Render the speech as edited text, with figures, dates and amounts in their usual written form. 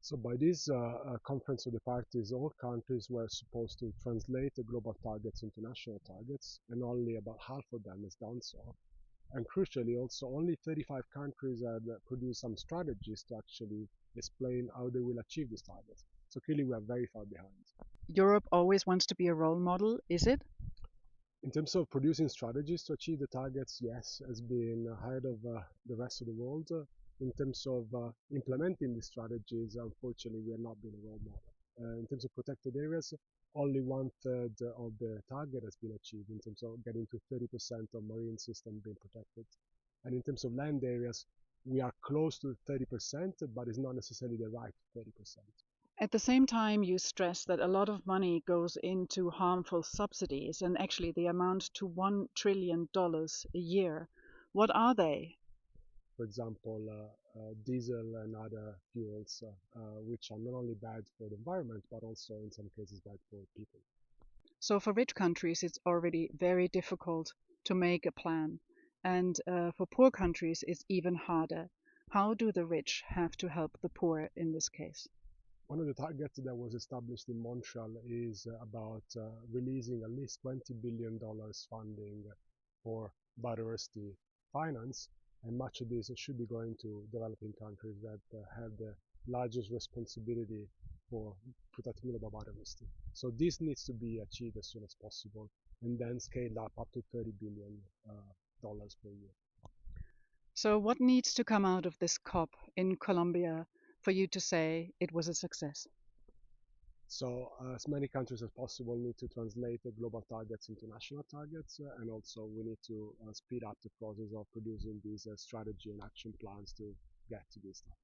So by this conference of the parties, all countries were supposed to translate the global targets into national targets, and only about half of them has done so. And crucially, also only 35 countries had produced some strategies to actually explain how they will achieve these targets. So clearly we are very far behind. Europe always wants to be a role model, is it? In terms of producing strategies to achieve the targets, yes, has been ahead of the rest of the world. In terms of implementing these strategies, unfortunately, we have not been a role model. In terms of protected areas, only 1/3 of the target has been achieved in terms of getting to 30% of marine system being protected. And in terms of land areas, we are close to 30%, but it's not necessarily the right 30%. At the same time, you stress that a lot of money goes into harmful subsidies, and actually they amount to $1 trillion a year. What are they? For example, diesel and other fuels, which are not only bad for the environment, but also in some cases bad for people. So for rich countries, it's already very difficult to make a plan. And for poor countries, it's even harder. How do the rich have to help the poor in this case? One of the targets that was established in Montreal is about releasing at least $20 billion funding for biodiversity finance, and much of this should be going to developing countries that have the largest responsibility for protecting global biodiversity. So this needs to be achieved as soon as possible, and then scaled up to $30 billion per year. So what needs to come out of this COP in Colombia for you to say it was a success? So as many countries as possible need to translate the global targets into national targets, and also we need to speed up the process of producing these strategy and action plans to get to this stuff.